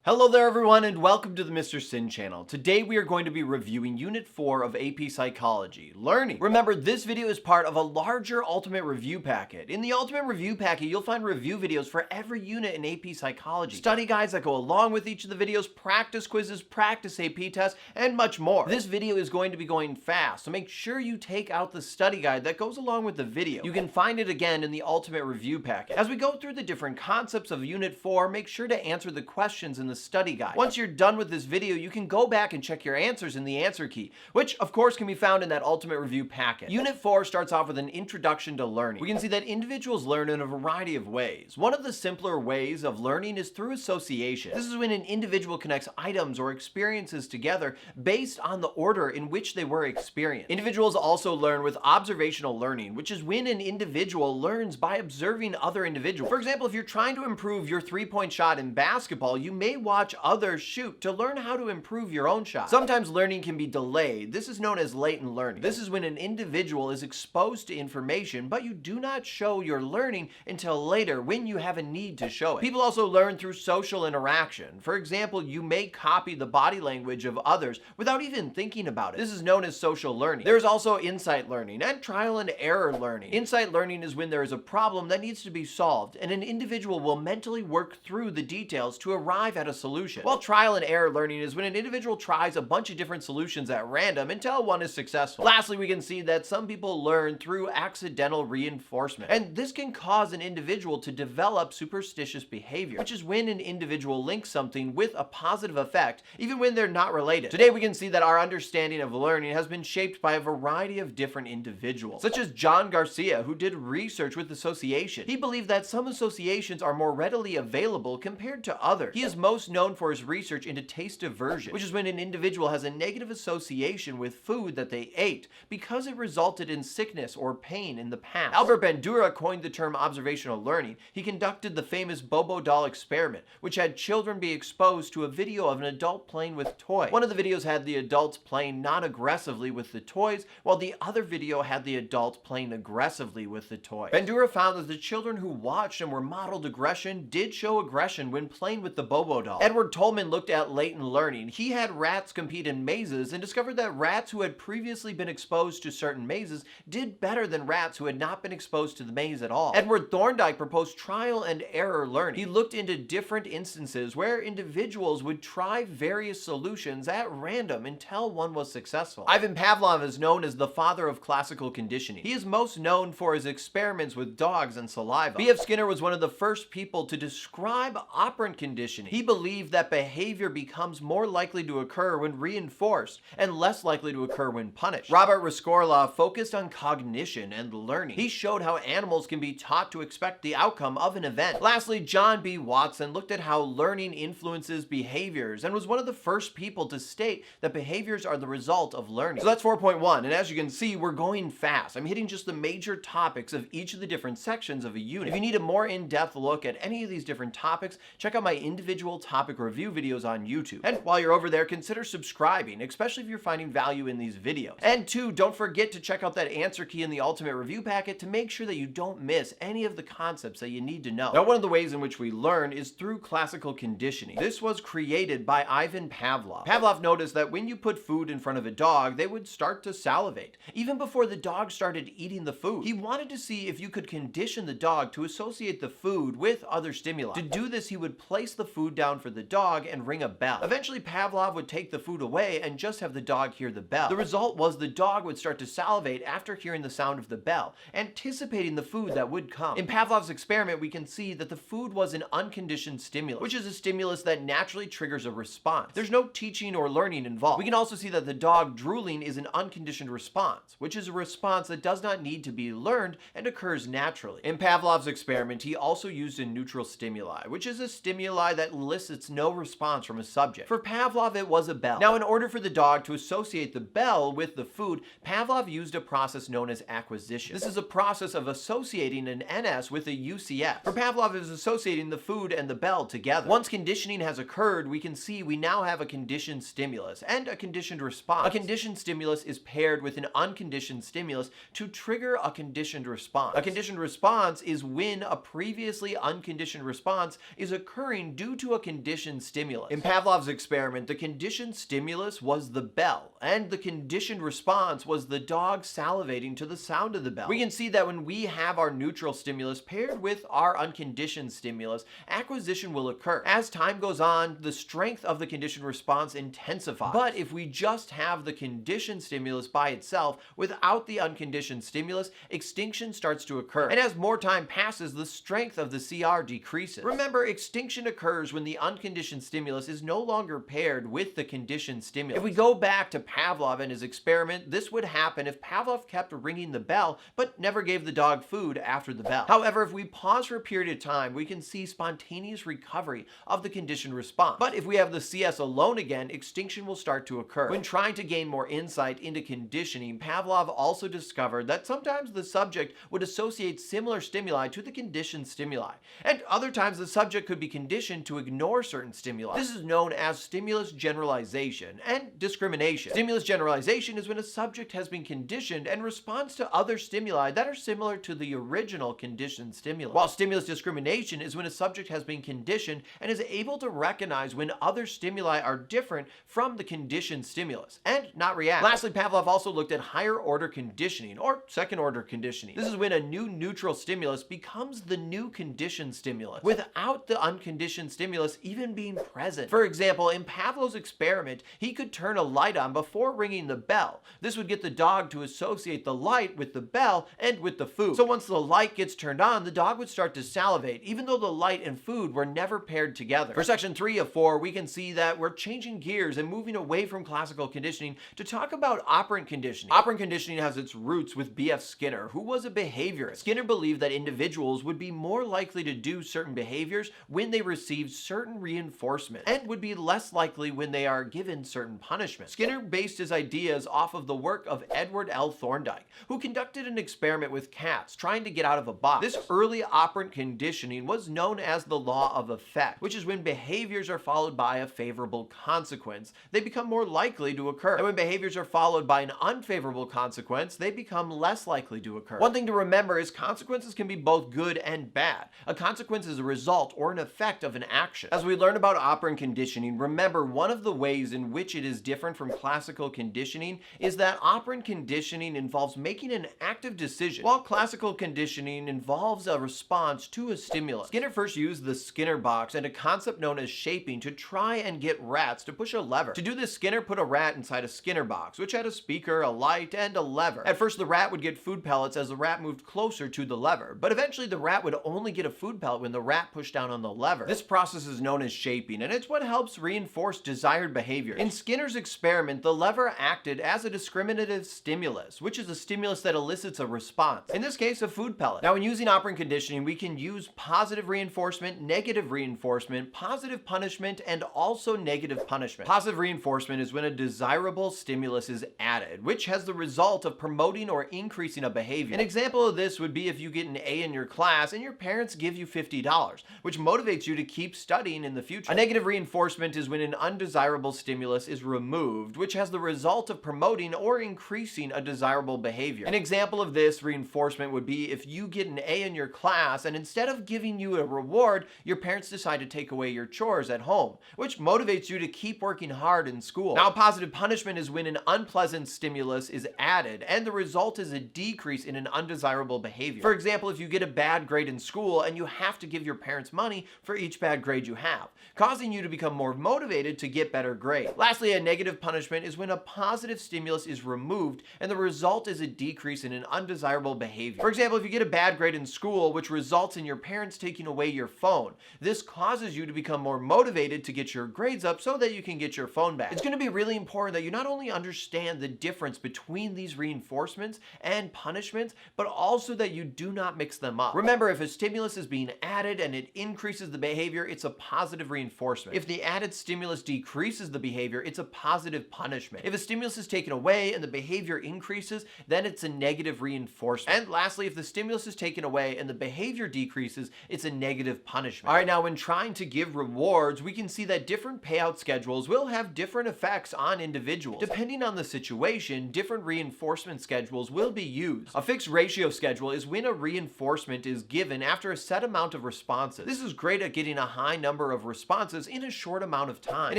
Hello there everyone and welcome to the Mr. Sinn channel. Today we are going to be reviewing Unit 4 of AP Psychology, Learning. Remember, this video is part of a larger Ultimate Review Packet. In the Ultimate Review Packet, you'll find review videos for every unit in AP Psychology, study guides that go along with each of the videos, practice quizzes, practice AP tests, and much more. This video is going to be going fast, so make sure you take out the study guide that goes along with the video. You can find it again in the Ultimate Review Packet. As we go through the different concepts of Unit 4, make sure to answer the questions in the study guide. Once you're done with this video, you can go back and check your answers in the answer key, which of course can be found in that Ultimate Review Packet. Unit 4 starts off with an introduction to learning. We can see that individuals learn in a variety of ways. One of the simpler ways of learning is through association. This is when an individual connects items or experiences together based on the order in which they were experienced. Individuals also learn with observational learning, which is when an individual learns by observing other individuals. For example, if you're trying to improve your three-point shot in basketball, you may watch others shoot to learn how to improve your own shot. Sometimes learning can be delayed. This is known as latent learning. This is when an individual is exposed to information, but you do not show your learning until later when you have a need to show it. People also learn through social interaction. For example, you may copy the body language of others without even thinking about it. This is known as social learning. There's also insight learning and trial and error learning. Insight learning is when there is a problem that needs to be solved, and an individual will mentally work through the details to arrive at a solution. While trial and error learning is when an individual tries a bunch of different solutions at random until one is successful. Lastly, we can see that some people learn through accidental reinforcement, and this can cause an individual to develop superstitious behavior, which is when an individual links something with a positive effect even when they're not related. Today we can see that our understanding of learning has been shaped by a variety of different individuals, such as John Garcia, who did research with association. He believed that some associations are more readily available compared to others. He is most known for his research into taste aversion, which is when an individual has a negative association with food that they ate because it resulted in sickness or pain in the past. Albert Bandura coined the term observational learning. He conducted the famous Bobo doll experiment, which had children be exposed to a video of an adult playing with toys. One of the videos had the adults playing non-aggressively with the toys, while the other video had the adults playing aggressively with the toys. Bandura found that the children who watched and were modeled aggression did show aggression when playing with the Bobo doll. Edward Tolman looked at latent learning. He had rats compete in mazes and discovered that rats who had previously been exposed to certain mazes did better than rats who had not been exposed to the maze at all. Edward Thorndike proposed trial and error learning. He looked into different instances where individuals would try various solutions at random until one was successful. Ivan Pavlov is known as the father of classical conditioning. He is most known for his experiments with dogs and saliva. B.F. Skinner was one of the first people to describe operant conditioning. He believed that behavior becomes more likely to occur when reinforced and less likely to occur when punished. Robert Rescorla focused on cognition and learning. He showed how animals can be taught to expect the outcome of an event. Lastly, John B. Watson looked at how learning influences behaviors and was one of the first people to state that behaviors are the result of learning. So that's 4.1, and as you can see, we're going fast. I'm hitting just the major topics of each of the different sections of a unit. If you need a more in-depth look at any of these different topics, check out my individual topic review videos on YouTube. And while you're over there, consider subscribing, especially if you're finding value in these videos. And two, don't forget to check out that answer key in the Ultimate Review Packet to make sure that you don't miss any of the concepts that you need to know. Now, one of the ways in which we learn is through classical conditioning. This was created by Ivan Pavlov. Pavlov noticed that when you put food in front of a dog, they would start to salivate, even before the dog started eating the food. He wanted to see if you could condition the dog to associate the food with other stimuli. To do this, he would place the food down for the dog and ring a bell. Eventually, Pavlov would take the food away and just have the dog hear the bell. The result was the dog would start to salivate after hearing the sound of the bell, anticipating the food that would come. In Pavlov's experiment, we can see that the food was an unconditioned stimulus, which is a stimulus that naturally triggers a response. There's no teaching or learning involved. We can also see that the dog drooling is an unconditioned response, which is a response that does not need to be learned and occurs naturally. In Pavlov's experiment, he also used a neutral stimuli, which is a stimuli that elicits no response from a subject. For Pavlov, it was a bell. Now, in order for the dog to associate the bell with the food, Pavlov used a process known as acquisition. This is a process of associating an NS with a UCS. For Pavlov, it is associating the food and the bell together. Once conditioning has occurred, we can see we now have a conditioned stimulus and a conditioned response. A conditioned stimulus is paired with an unconditioned stimulus to trigger a conditioned response. A conditioned response is when a previously unconditioned response is occurring due to a condition conditioned stimulus. In Pavlov's experiment, the conditioned stimulus was the bell, and the conditioned response was the dog salivating to the sound of the bell. We can see that when we have our neutral stimulus paired with our unconditioned stimulus, acquisition will occur. As time goes on, the strength of the conditioned response intensifies. But if we just have the conditioned stimulus by itself without the unconditioned stimulus, extinction starts to occur. And as more time passes, the strength of the CR decreases. Remember, extinction occurs when the unconditioned stimulus is no longer paired with the conditioned stimulus. If we go back to Pavlov and his experiment, this would happen if Pavlov kept ringing the bell but never gave the dog food after the bell. However, if we pause for a period of time, we can see spontaneous recovery of the conditioned response. But if we have the CS alone again, extinction will start to occur. When trying to gain more insight into conditioning, Pavlov also discovered that sometimes the subject would associate similar stimuli to the conditioned stimuli, and other times the subject could be conditioned to ignore certain stimuli. This is known as stimulus generalization and discrimination. Stimulus generalization is when a subject has been conditioned and responds to other stimuli that are similar to the original conditioned stimulus, while stimulus discrimination is when a subject has been conditioned and is able to recognize when other stimuli are different from the conditioned stimulus and not react. Lastly, Pavlov also looked at higher order conditioning or second order conditioning. This is when a new neutral stimulus becomes the new conditioned stimulus without the unconditioned stimulus even being present. For example, in Pavlov's experiment, he could turn a light on before ringing the bell. This would get the dog to associate the light with the bell and with the food. So once the light gets turned on, the dog would start to salivate, even though the light and food were never paired together. For section 3 of 4, we can see that we're changing gears and moving away from classical conditioning to talk about operant conditioning. Operant conditioning has its roots with B.F. Skinner, who was a behaviorist. Skinner believed that individuals would be more likely to do certain behaviors when they received certain reinforcement and would be less likely when they are given certain punishment. Skinner based his ideas off of the work of Edward L. Thorndike, who conducted an experiment with cats trying to get out of a box. This early operant conditioning was known as the law of effect, which is when behaviors are followed by a favorable consequence, they become more likely to occur. And when behaviors are followed by an unfavorable consequence, they become less likely to occur. One thing to remember is consequences can be both good and bad. A consequence is a result or an effect of an action. As we learn about operant conditioning, remember one of the ways in which it is different from classical conditioning is that operant conditioning involves making an active decision, while classical conditioning involves a response to a stimulus. Skinner first used the Skinner box and a concept known as shaping to try and get rats to push a lever. To do this, Skinner put a rat inside a Skinner box, which had a speaker, a light, and a lever. At first, the rat would get food pellets as the rat moved closer to the lever, but eventually the rat would only get a food pellet when the rat pushed down on the lever. This process is known as shaping, and it's what helps reinforce desired behavior. In Skinner's experiment, the lever acted as a discriminative stimulus, which is a stimulus that elicits a response. In this case, a food pellet. Now, when using operant conditioning, we can use positive reinforcement, negative reinforcement, positive punishment, and also negative punishment. Positive reinforcement is when a desirable stimulus is added, which has the result of promoting or increasing a behavior. An example of this would be if you get an A in your class and your parents give you $50, which motivates you to keep studying in the future. A negative reinforcement is when an undesirable stimulus is removed, which has the result of promoting or increasing a desirable behavior. An example of this reinforcement would be if you get an A in your class and instead of giving you a reward, your parents decide to take away your chores at home, which motivates you to keep working hard in school. Now, positive punishment is when an unpleasant stimulus is added and the result is a decrease in an undesirable behavior. For example, if you get a bad grade in school and you have to give your parents money for each bad grade you have, causing you to become more motivated to get better grades. Lastly, a negative punishment is when a positive stimulus is removed and the result is a decrease in an undesirable behavior. For example, if you get a bad grade in school, which results in your parents taking away your phone, this causes you to become more motivated to get your grades up so that you can get your phone back. It's going to be really important that you not only understand the difference between these reinforcements and punishments, but also that you do not mix them up. Remember, if a stimulus is being added and it increases the behavior, it's a positive reinforcement. If the added stimulus decreases the behavior, it's a positive punishment. If a stimulus is taken away and the behavior increases, then it's a negative reinforcement. And lastly, if the stimulus is taken away and the behavior decreases, it's a negative punishment. All right, now when trying to give rewards, we can see that different payout schedules will have different effects on individuals. Depending on the situation, different reinforcement schedules will be used. A fixed ratio schedule is when a reinforcement is given after a set amount of responses. This is great at getting a high number number of responses in a short amount of time. An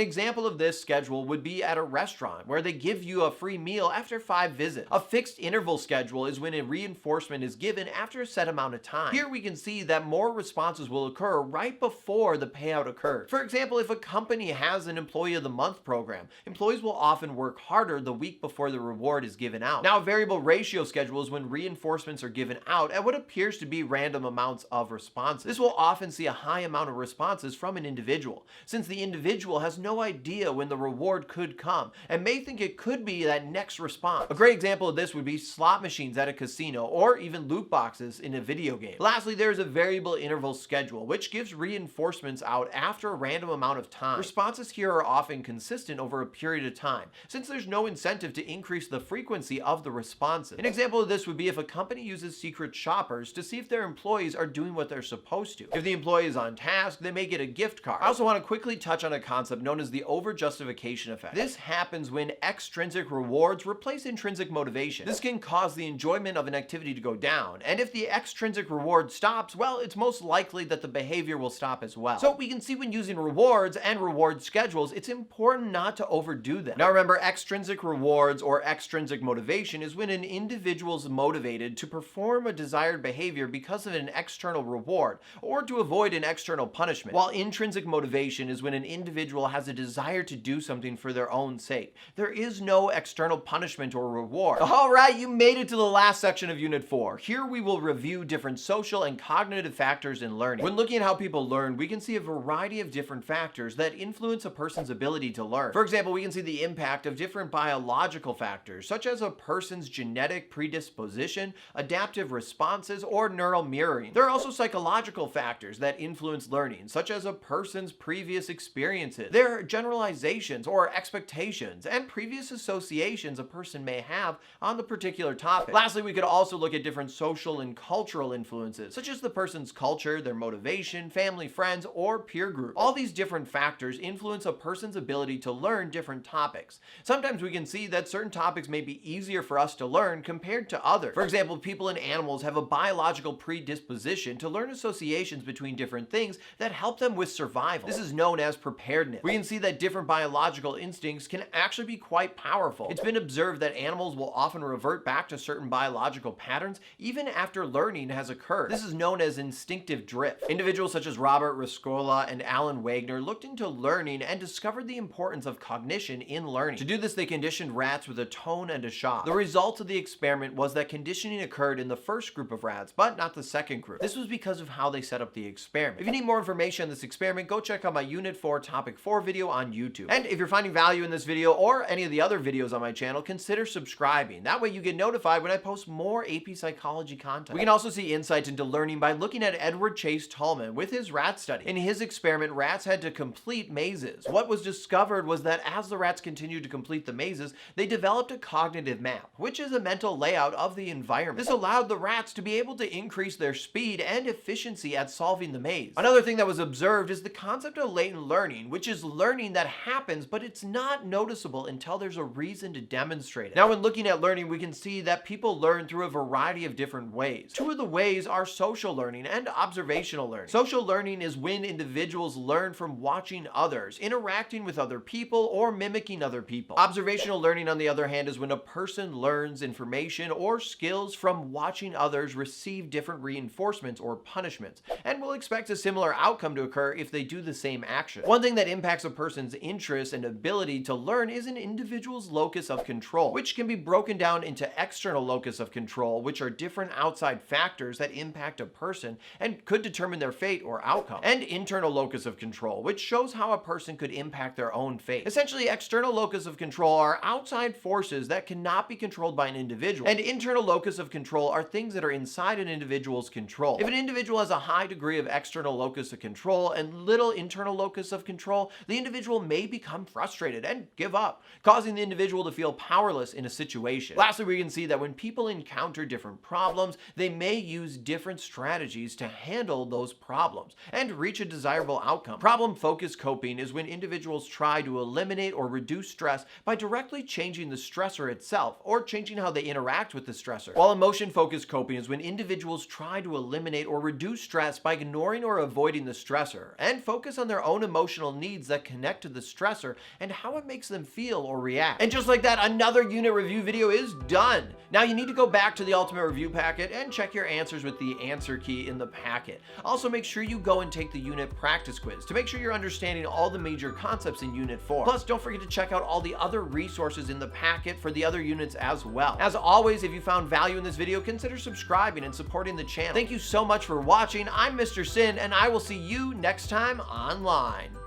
example of this schedule would be at a restaurant where they give you a free meal after 5 visits. A fixed interval schedule is when a reinforcement is given after a set amount of time. Here we can see that more responses will occur right before the payout occurs. For example, if a company has an Employee of the Month program, employees will often work harder the week before the reward is given out. Now, a variable ratio schedule is when reinforcements are given out at what appears to be random amounts of responses. This will often see a high amount of responses from an individual, since the individual has no idea when the reward could come and may think it could be that next response. A great example of this would be slot machines at a casino or even loot boxes in a video game. Lastly, there is a variable interval schedule, which gives reinforcements out after a random amount of time. Responses here are often consistent over a period of time, since there's no incentive to increase the frequency of the responses. An example of this would be if a company uses secret shoppers to see if their employees are doing what they're supposed to. If the employee is on task, they may get a gift card. I also want to quickly touch on a concept known as the over-justification effect. This happens when extrinsic rewards replace intrinsic motivation. This can cause the enjoyment of an activity to go down, and if the extrinsic reward stops, well, it's most likely that the behavior will stop as well. So we can see when using rewards and reward schedules, it's important not to overdo them. Now remember, extrinsic rewards or extrinsic motivation is when an individual is motivated to perform a desired behavior because of an external reward or to avoid an external punishment, while intrinsic motivation is when an individual has a desire to do something for their own sake. There is no external punishment or reward. All right, you made it to the last section of Unit 4. Here we will review different social and cognitive factors in learning. When looking at how people learn, we can see a variety of different factors that influence a person's ability to learn. For example, we can see the impact of different biological factors, such as a person's genetic predisposition, adaptive responses, or neural mirroring. There are also psychological factors that influence learning, such as a person's previous experiences, their generalizations or expectations, and previous associations a person may have on the particular topic. Lastly, we could also look at different social and cultural influences, such as the person's culture, their motivation, family, friends, or peer group. All these different factors influence a person's ability to learn different topics. Sometimes we can see that certain topics may be easier for us to learn compared to others. For example, people and animals have a biological predisposition to learn associations between different things that help them with survival. This is known as preparedness. We can see that different biological instincts can actually be quite powerful. It's been observed that animals will often revert back to certain biological patterns even after learning has occurred. This is known as instinctive drift. Individuals such as Robert Rescorla and Alan Wagner looked into learning and discovered the importance of cognition in learning. To do this, they conditioned rats with a tone and a shock. The result of the experiment was that conditioning occurred in the first group of rats, but not the second group. This was because of how they set up the experiment. If you need more information on this experiment, go check out my Unit 4 Topic 4 video on YouTube. And if you're finding value in this video or any of the other videos on my channel, consider subscribing. That way you get notified when I post more AP Psychology content. We can also see insights into learning by looking at Edward Chase Tallman with his rat study. In his experiment, rats had to complete mazes. What was discovered was that as the rats continued to complete the mazes, they developed a cognitive map, which is a mental layout of the environment. This allowed the rats to be able to increase their speed and efficiency at solving the maze. Another thing that was observed is the concept of latent learning, which is learning that happens, but it's not noticeable until there's a reason to demonstrate it. Now, when looking at learning, we can see that people learn through a variety of different ways. Two of the ways are social learning and observational learning. Social learning is when individuals learn from watching others, interacting with other people, or mimicking other people. Observational learning, on the other hand, is when a person learns information or skills from watching others receive different reinforcements or punishments, and will expect a similar outcome to occur if they do the same action. One thing that impacts a person's interest and ability to learn is an individual's locus of control, which can be broken down into external locus of control, which are different outside factors that impact a person and could determine their fate or outcome, and internal locus of control, which shows how a person could impact their own fate. Essentially, external locus of control are outside forces that cannot be controlled by an individual, and internal locus of control are things that are inside an individual's control. If an individual has a high degree of external locus of control and little internal locus of control, the individual may become frustrated and give up, causing the individual to feel powerless in a situation. Lastly, we can see that when people encounter different problems, they may use different strategies to handle those problems and reach a desirable outcome. Problem-focused coping is when individuals try to eliminate or reduce stress by directly changing the stressor itself or changing how they interact with the stressor. While emotion-focused coping is when individuals try to eliminate or reduce stress by ignoring or avoiding the stressor. stressor and focus on their own emotional needs that connect to the stressor and how it makes them feel or react. And just like that, another unit review video is done. Now you need to go back to the ultimate review packet and check your answers with the answer key in the packet. Also, make sure you go and take the unit practice quiz to make sure you're understanding all the major concepts in Unit 4. Plus, don't forget to check out all the other resources in the packet for the other units as well. As always, if you found value in this video, consider subscribing and supporting the channel. Thank you so much for watching. I'm Mr. Sinn, and I will see you next time online.